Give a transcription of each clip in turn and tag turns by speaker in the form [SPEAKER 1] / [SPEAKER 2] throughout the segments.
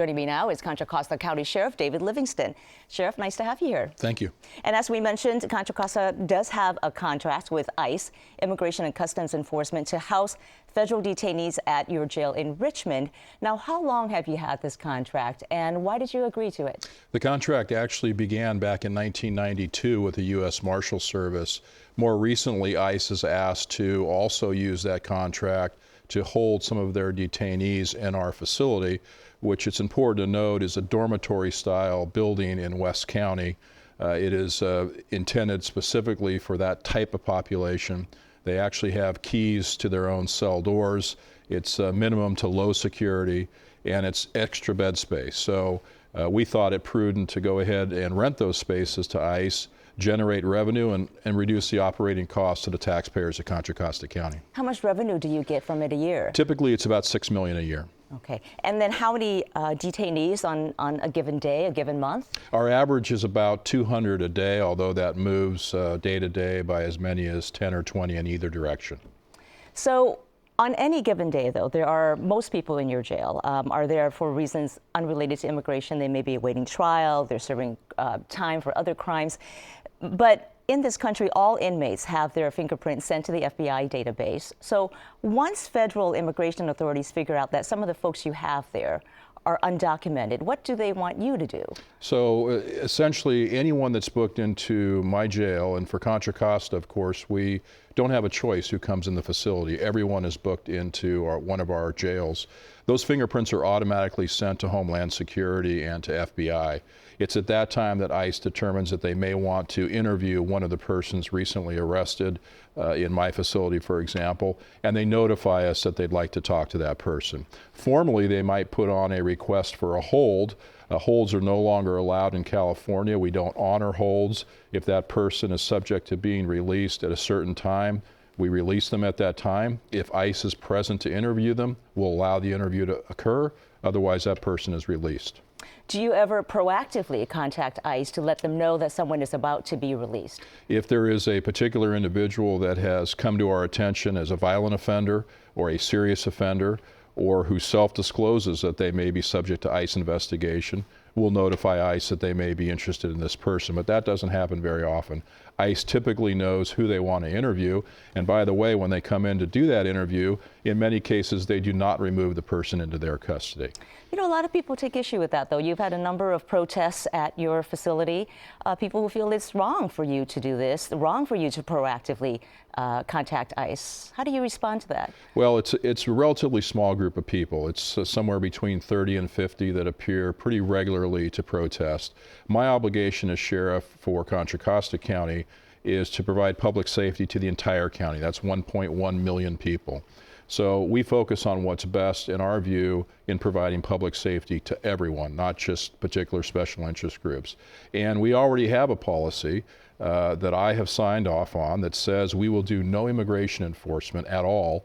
[SPEAKER 1] Joining me now is Contra Costa County Sheriff David Livingston. Sheriff, nice to have you here.
[SPEAKER 2] Thank you.
[SPEAKER 1] And as we mentioned, Contra Costa does have a contract with ICE, Immigration and Customs Enforcement, to house federal detainees at your jail in Richmond. Now, how long have you had this contract, and why did you agree to it?
[SPEAKER 2] The contract actually began back in 1992 with the U.S. Marshal Service. More recently, ICE has asked to also use that contract to hold some of their detainees in our facility, which it's important to note is a dormitory-style building in West County. It is intended specifically for that type of population. They actually have keys to their own cell doors. It's minimum to low security, and it's extra bed space. So we thought it prudent to go ahead and rent those spaces to ICE, generate revenue, and reduce the operating costs to the taxpayers of Contra Costa County.
[SPEAKER 1] How much revenue do you get from it a year?
[SPEAKER 2] Typically, it's about $6 million a year.
[SPEAKER 1] Okay. And then how many detainees on a given day, a given month?
[SPEAKER 2] Our average is about 200 a day, although that moves day to day by as many as 10 or 20 in either direction.
[SPEAKER 1] So on any given day, though, there are most people in your jail are there for reasons unrelated to immigration. They may be awaiting trial, they're serving time for other crimes. But in this country, all inmates have their fingerprints sent to the FBI database. So once federal immigration authorities figure out that some of the folks you have there are undocumented, what do they want you to do?
[SPEAKER 2] So essentially, anyone that's booked into my jail, and for Contra Costa, of course, we don't have a choice who comes in the facility. Everyone is booked into one of our jails. Those fingerprints are automatically sent to Homeland Security and to FBI. It's at that time that ICE determines that they may want to interview one of the persons recently arrested in my facility, for example, and they notify us that they'd like to talk to that person. Formally, they might put on a request for a hold. Holds are no longer allowed in California. We don't honor holds. If that person is subject to being released at a certain time, we release them at that time. If ICE is present to interview them, we'll allow the interview to occur. Otherwise, that person is released.
[SPEAKER 1] Do you ever proactively contact ICE to let them know that someone is about to be released?
[SPEAKER 2] If there is a particular individual that has come to our attention as a violent offender or a serious offender, or who self-discloses that they may be subject to ICE investigation, we'll notify ICE that they may be interested in this person, but that doesn't happen very often. ICE typically knows who they want to interview, and by the way, when they come in to do that interview, in many cases they do not remove the person into their custody.
[SPEAKER 1] You know, a lot of people take issue with that, though. You've had a number of protests at your facility. People who feel it's wrong for you to do this, wrong for you to proactively contact ICE. How do you respond to that?
[SPEAKER 2] Well, it's a relatively small group of people. It's somewhere between 30 and 50 that appear pretty regularly to protest. My obligation as sheriff for Contra Costa County is to provide public safety to the entire county. That's 1.1 million people. So we focus on what's best, in our view, in providing public safety to everyone, not just particular special interest groups. And we already have a policy that I have signed off on that says we will do no immigration enforcement at all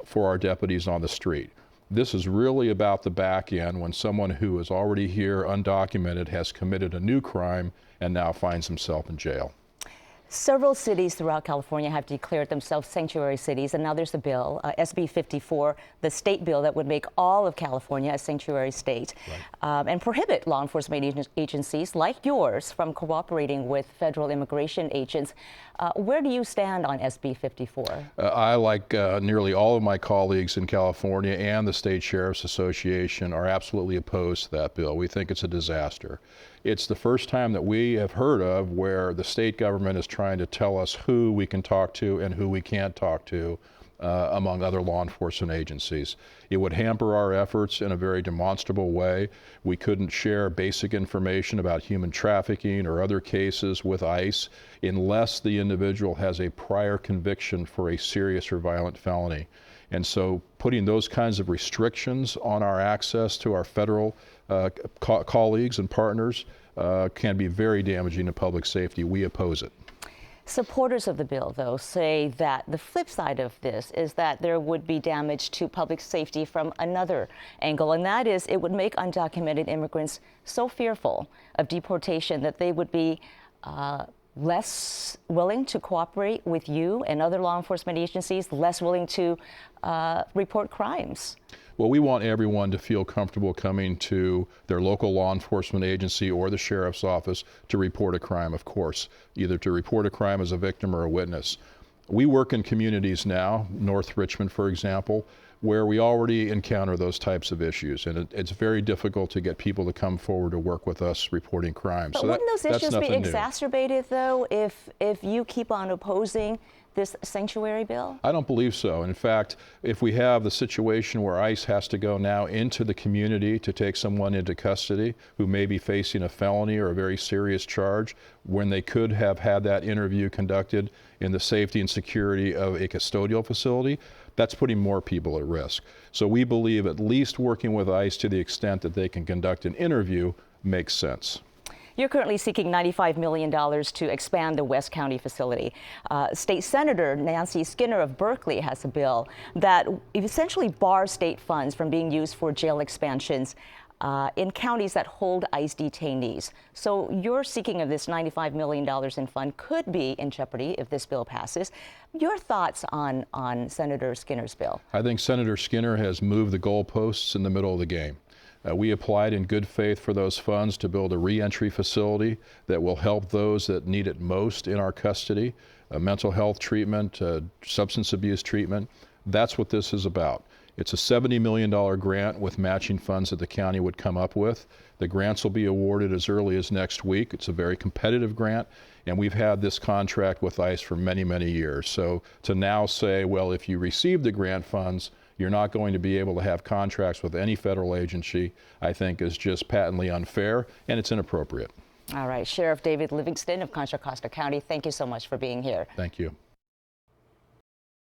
[SPEAKER 2] for our deputies on the street. This is really about the back end when someone who is already here undocumented has committed a new crime and now finds himself in jail.
[SPEAKER 1] Several cities throughout California have declared themselves sanctuary cities, and now there's a bill, SB 54, the state bill that would make all of California a sanctuary state, right, and prohibit law enforcement agencies like yours from cooperating with federal immigration agents. Where do you stand on SB 54?
[SPEAKER 2] I, like nearly all of my colleagues in California and the State Sheriff's Association, are absolutely opposed to that bill. We think it's a disaster. It's the first time that we have heard of where the state government is trying to tell us who we can talk to and who we can't talk to among other law enforcement agencies. It would hamper our efforts in a very demonstrable way. We couldn't share basic information about human trafficking or other cases with ICE unless the individual has a prior conviction for a serious or violent felony. And so putting those kinds of restrictions on our access to our federal colleagues and partners can be very damaging to public safety. We oppose it.
[SPEAKER 1] Supporters of the bill, though, say that the flip side of this is that there would be damage to public safety from another angle, and that is it would make undocumented immigrants so fearful of deportation that they would be less willing to cooperate with you and other law enforcement agencies, less willing to report crimes.
[SPEAKER 2] Well, we want everyone to feel comfortable coming to their local law enforcement agency or the sheriff's office to report a crime, of course, either to report a crime as a victim or a witness. We work in communities now, North Richmond, for example, where we already encounter those types of issues, and it's very difficult to get people to come forward to work with us reporting crimes.
[SPEAKER 1] But
[SPEAKER 2] so
[SPEAKER 1] wouldn't those
[SPEAKER 2] that's
[SPEAKER 1] issues be
[SPEAKER 2] nothing new.
[SPEAKER 1] exacerbated, though, if you keep on opposing this sanctuary bill?
[SPEAKER 2] I don't believe so. In fact, if we have the situation where ICE has to go now into the community to take someone into custody who may be facing a felony or a very serious charge, when they could have had that interview conducted in the safety and security of a custodial facility, that's putting more people at risk. So we believe at least working with ICE to the extent that they can conduct an interview makes sense.
[SPEAKER 1] You're currently seeking $95 million to expand the West County facility. State Senator Nancy Skinner of Berkeley has a bill that essentially bars state funds from being used for jail expansions in counties that hold ICE detainees. So your seeking of this $95 million in fund could be in jeopardy if this bill passes. Your thoughts on Senator Skinner's bill?
[SPEAKER 2] I think Senator Skinner has moved the goalposts in the middle of the game. We applied in good faith for those funds to build a reentry facility that will help those that need it most in our custody, mental health treatment, substance abuse treatment. That's what this is about. It's a $70 million grant with matching funds that the county would come up with. The grants will be awarded as early as next week. It's a very competitive grant, and we've had this contract with ICE for many, many years. So to now say, well, if you receive the grant funds, you're not going to be able to have contracts with any federal agency, I think is just patently unfair, and it's inappropriate.
[SPEAKER 1] All right, Sheriff David Livingston of Contra Costa County, thank you so much for being here.
[SPEAKER 2] Thank you.